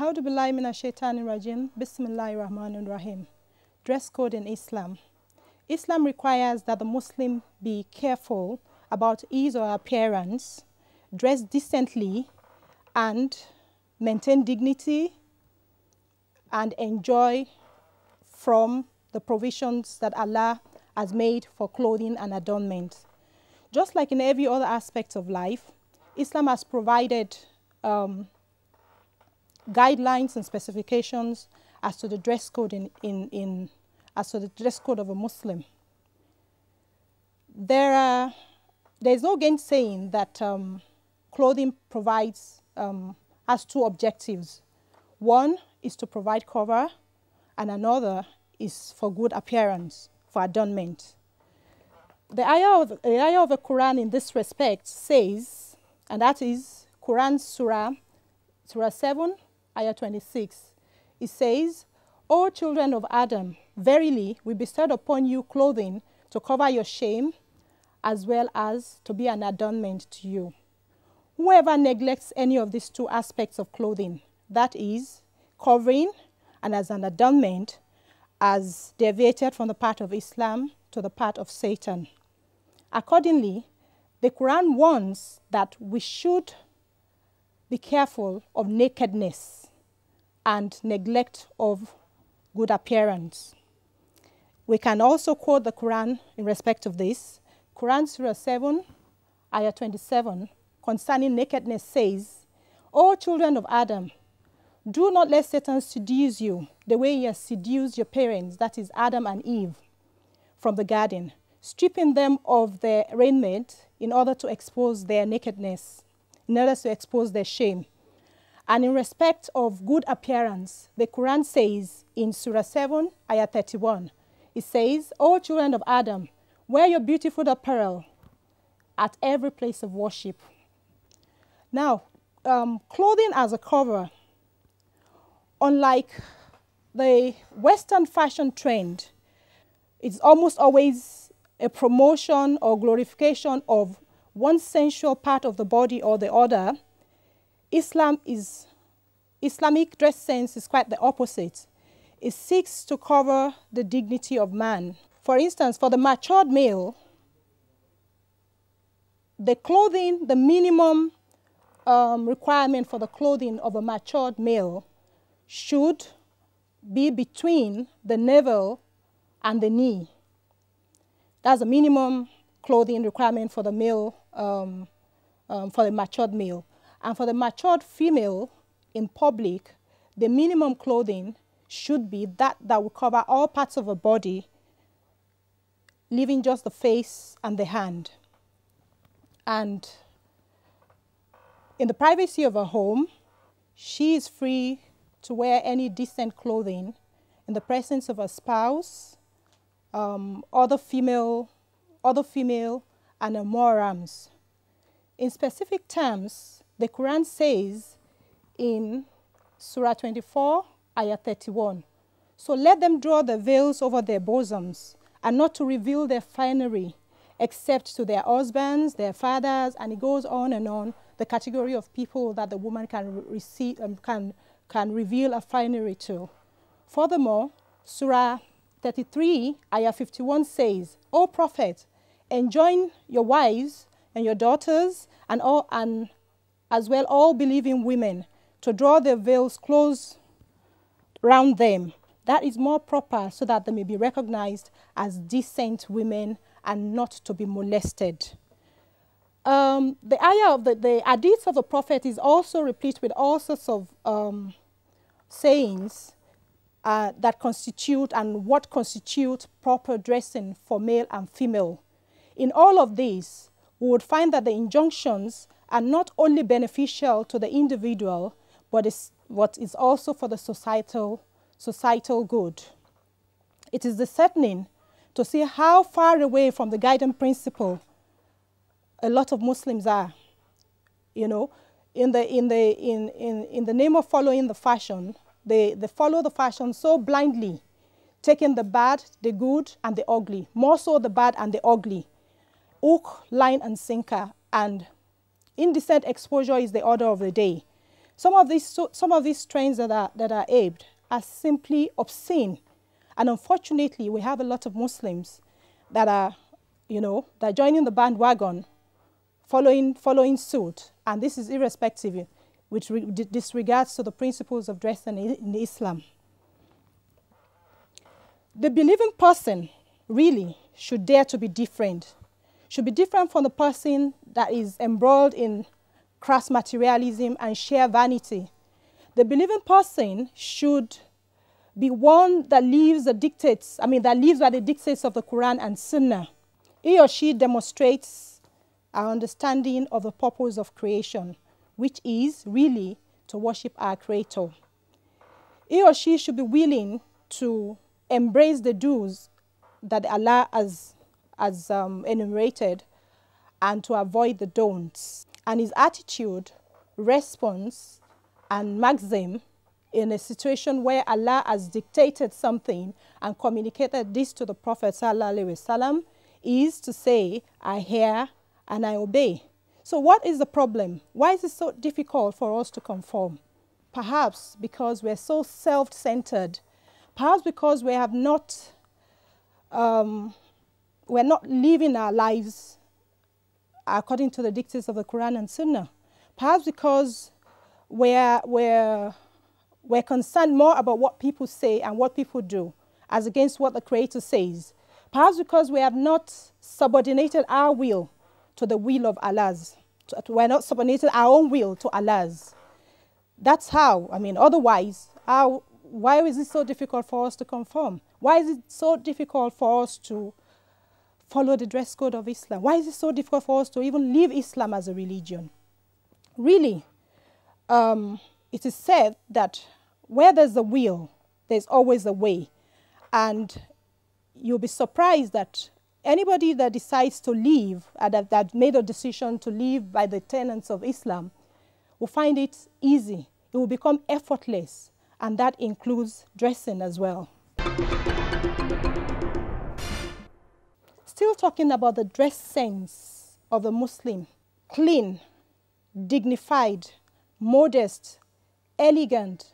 A'udhu billahi minash shaitanir rajim. Bismillahir rahmanir rahim. Dress code in Islam. Islam requires that the Muslim be careful about his or her appearance, dress decently, and maintain dignity, and enjoy from the provisions that Allah has made for clothing and adornment. Just like in every other aspect of life, Islam has provided guidelines and specifications as to the dress code as to the dress code of a Muslim. There's no gainsaying that clothing provides has two objectives. One is to provide cover, and another is for good appearance, for adornment. The ayah of the Quran in this respect says, and that is Quran Surah 7, ayah 26. It says, "O children of Adam, verily we bestowed upon you clothing to cover your shame, as well as to be an adornment to you. Whoever neglects any of these two aspects of clothing, that is, covering and as an adornment, has deviated from the path of Islam to the path of Satan." Accordingly, the Quran warns that we should be careful of nakedness and neglect of good appearance. We can also quote the Quran in respect of this. Quran Surah 7, ayah 27, concerning nakedness says, "O children of Adam, do not let Satan seduce you the way he has seduced your parents," that is Adam and Eve, "from the garden, stripping them of their raiment in order to expose their nakedness, in order to expose their shame." And in respect of good appearance, the Quran says in Surah 7, ayah 31, it says, "O children of Adam, wear your beautiful apparel at every place of worship." Now, clothing as a cover, unlike the Western fashion trend, it's almost always a promotion or glorification of one sensual part of the body or the other. Islamic dress sense is quite the opposite. It seeks to cover the dignity of man. For instance, for the matured male, the clothing, the minimum requirement for the clothing of a matured male should be between the navel and the knee. That's a minimum clothing requirement for the male, for the matured male. And for the matured female in public, the minimum clothing should be that will cover all parts of her body, leaving just the face and the hand. And in the privacy of her home, she is free to wear any decent clothing in the presence of her spouse, other female, and her muharrams. In specific terms, the Quran says in Surah 24, ayah 31, "So let them draw their veils over their bosoms, and not to reveal their finery, except to their husbands, their fathers," and it goes on and on, the category of people that the woman can reveal a finery to. Furthermore, Surah 33, ayah 51 says, "O Prophet, enjoin your wives and your daughters and as well all believing women to draw their veils close round them. That is more proper, so that they may be recognized as decent women and not to be molested." The ayah of the hadith of the Prophet is also replete with all sorts of sayings that constitute and what constitute proper dressing for male and female. In all of these, we would find that the injunctions are not only beneficial to the individual, but is also for the societal good. It is disheartening to see how far away from the guiding principle a lot of Muslims are. You know, in the name of following the fashion, they follow the fashion so blindly, taking the bad, the good, and the ugly, more so the bad and the ugly, hook, line, and sinker, and indecent exposure is the order of the day. Some of these trends that are aped are simply obscene. And unfortunately, we have a lot of Muslims that are, that are joining the bandwagon, following suit. And this is irrespective, which disregards to the principles of dress in Islam. The believing person really should dare to be different. Should be different from the person that is embroiled in crass materialism and sheer vanity. The believing person should be one that lives by the dictates of the Quran and Sunnah. He or she demonstrates our understanding of the purpose of creation, which is really to worship our Creator. He or she should be willing to embrace the dues that Allah has enumerated and to avoid the don'ts. And his attitude, response, and maxim in a situation where Allah has dictated something and communicated this to the Prophet ﷺ is to say, I hear and I obey. So what is the problem? Why is it so difficult for us to conform? Perhaps because we're so self-centered. Perhaps because we have not, we're not living our lives according to the dictates of the Quran and Sunnah. Perhaps because we're concerned more about what people say and what people do as against what the Creator says. Perhaps because we have not subordinated our will to the will of Allah's. We're not subordinated our own will to Allah's. That's how, otherwise, why is it so difficult for us to conform? Why is it so difficult for us to follow the dress code of Islam? Why is it so difficult for us to even live Islam as a religion? Really, it is said that where there's a will, there's always a way. And you'll be surprised that anybody that decides to live, that made a decision to live by the tenets of Islam, will find it easy. It will become effortless. And that includes dressing as well. Still talking about the dress sense of the Muslim. Clean, dignified, modest, elegant.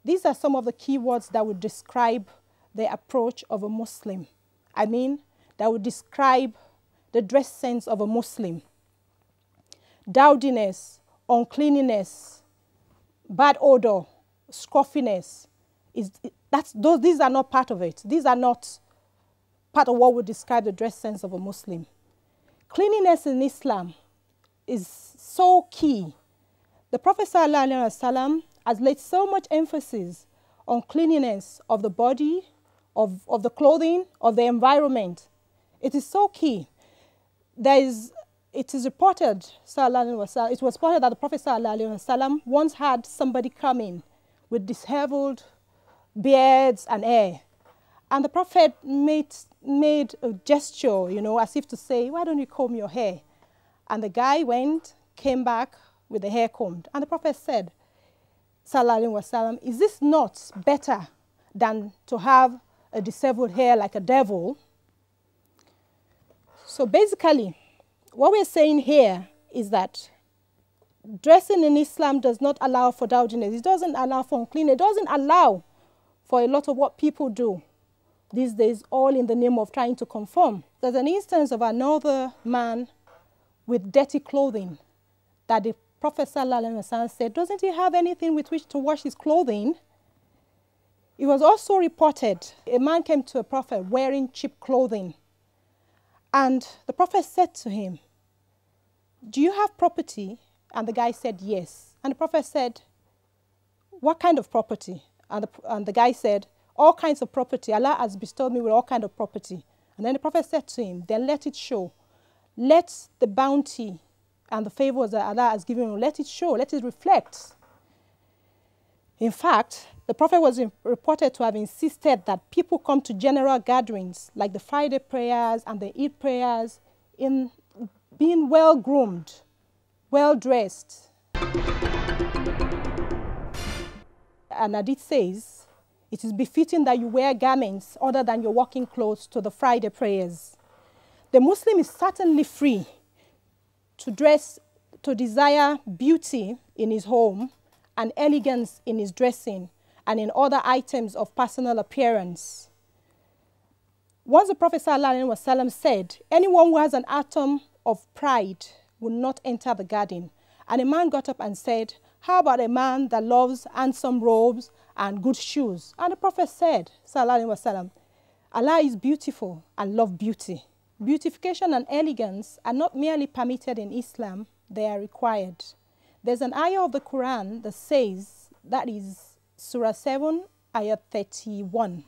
These are some of the key words that would describe the approach of a Muslim. That would describe the dress sense of a Muslim. Dowdiness, uncleanliness, bad odor, scruffiness. These are not part of it. These are not part of what would describe the dress sense of a Muslim. Cleanliness in Islam is so key. The Prophet ﷺ has laid so much emphasis on cleanliness of the body, of the clothing, of the environment. It is so key. It is reported, it was reported that the Prophet ﷺ once had somebody come in with disheveled beards and hair. And the Prophet made a gesture, as if to say, why don't you comb your hair? And the guy came back with the hair combed. And the Prophet said, sallallahu alaihi wasallam, is this not better than to have a disheveled hair like a devil? So basically, what we're saying here is that dressing in Islam does not allow for dowdiness. It doesn't allow for uncleanness. It doesn't allow for a lot of what people do these days, all in the name of trying to conform. There's an instance of another man with dirty clothing that the Prophet ﷺ said, doesn't he have anything with which to wash his clothing? It was also reported a man came to a prophet wearing cheap clothing. And the prophet said to him, do you have property? And the guy said, yes. And the prophet said, what kind of property? And the guy said, all kinds of property. Allah has bestowed me with all kinds of property. And then the prophet said to him, then let it show. Let the bounty and the favors that Allah has given you, let it show, let it reflect. In fact, the prophet was reported to have insisted that people come to general gatherings like the Friday prayers and the Eid prayers in being well-groomed, well-dressed. And hadith says, it is befitting that you wear garments other than your working clothes to the Friday prayers. The Muslim is certainly free to dress, to desire beauty in his home and elegance in his dressing and in other items of personal appearance. Once the Prophet ﷺ said, anyone who has an atom of pride will not enter the garden. And a man got up and said, how about a man that loves handsome robes and good shoes? And the Prophet said, ﷺ, Allah is beautiful and loves beauty. Beautification and elegance are not merely permitted in Islam, they are required. There's an ayah of the Quran that says, that is Surah 7, ayah 31.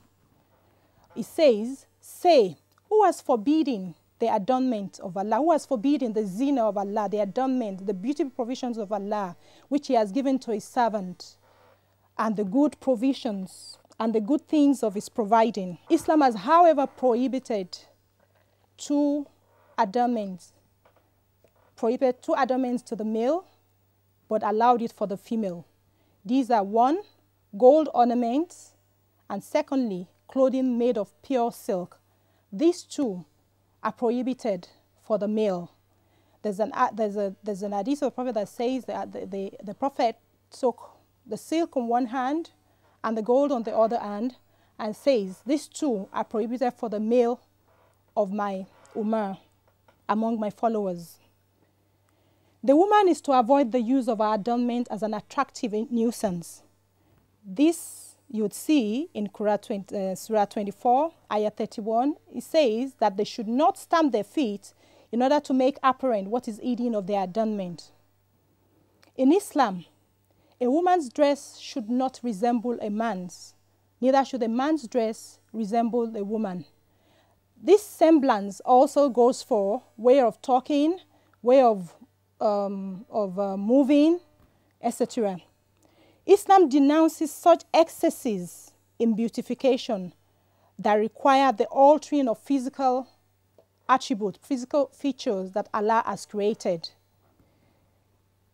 It says, say, who has forbidden the adornment of Allah, who has forbidden the zina of Allah, the adornment, the beautiful provisions of Allah, which He has given to His servant, and the good provisions and the good things of His providing. Islam has, however, prohibited two adornments to the male, but allowed it for the female. These are one, gold ornaments, and secondly, clothing made of pure silk. These two are prohibited for the male. There's an hadith of the Prophet that says that the Prophet took the silk on one hand and the gold on the other hand, and says these two are prohibited for the male of my ummah, among my followers. The woman is to avoid the use of her adornment as an attractive nuisance. This you would see in Surah 24, ayah 31. It says that they should not stamp their feet in order to make apparent what is hidden of their adornment. In Islam, a woman's dress should not resemble a man's, neither should a man's dress resemble a woman. This semblance also goes for way of talking, way of moving, etc. Islam denounces such excesses in beautification that require the altering of physical attributes, physical features that Allah has created.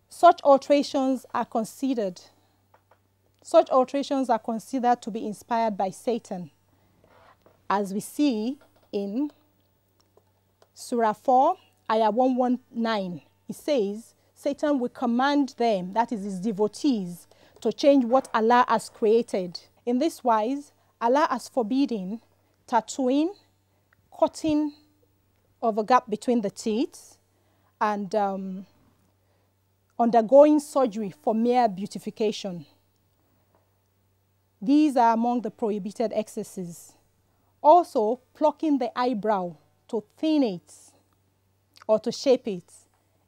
Such alterations are considered to be inspired by Satan, as we see in Surah 4, ayah 119. It says, Satan will command them, that is his devotees, to change what Allah has created. In this wise, Allah has forbidden tattooing, cutting of a gap between the teeth, and undergoing surgery for mere beautification. These are among the prohibited excesses. Also, plucking the eyebrow to thin it or to shape it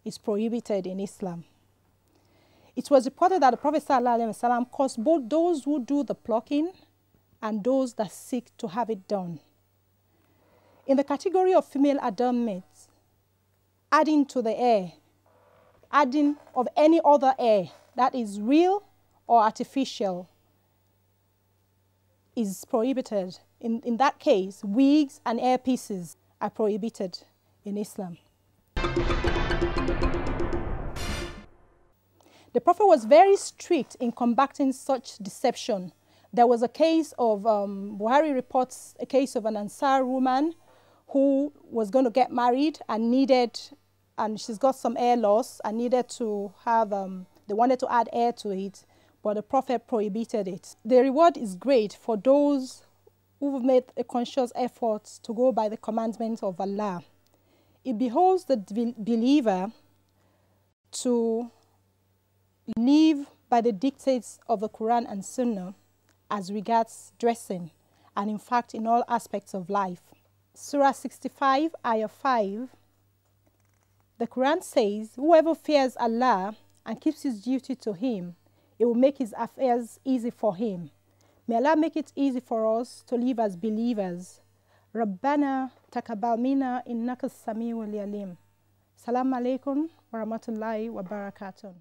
is prohibited in Islam. It was reported that the Prophet ﷺ caused both those who do the plucking and those that seek to have it done. In the category of female adornments, adding to the hair, adding of any other hair that is real or artificial is prohibited. In that case, wigs and earpieces are prohibited in Islam. The Prophet was very strict in combating such deception. There was a case of, Buhari reports a case of an Ansar woman who was going to get married and she's got some hair loss and needed to have, they wanted to add hair to it, but the Prophet prohibited it. The reward is great for those who've made a conscious effort to go by the commandments of Allah. It behoves the believer to live by the dictates of the Quran and Sunnah as regards dressing, and in fact in all aspects of life. Surah 65, ayah 5, the Quran says, whoever fears Allah and keeps his duty to Him, it will make His affairs easy for him. May Allah make it easy for us to live as believers. Rabbana taqabbal minna innaka as-sami'ul alim. Assalamu alaikum wa rahmatullahi wa barakatuh.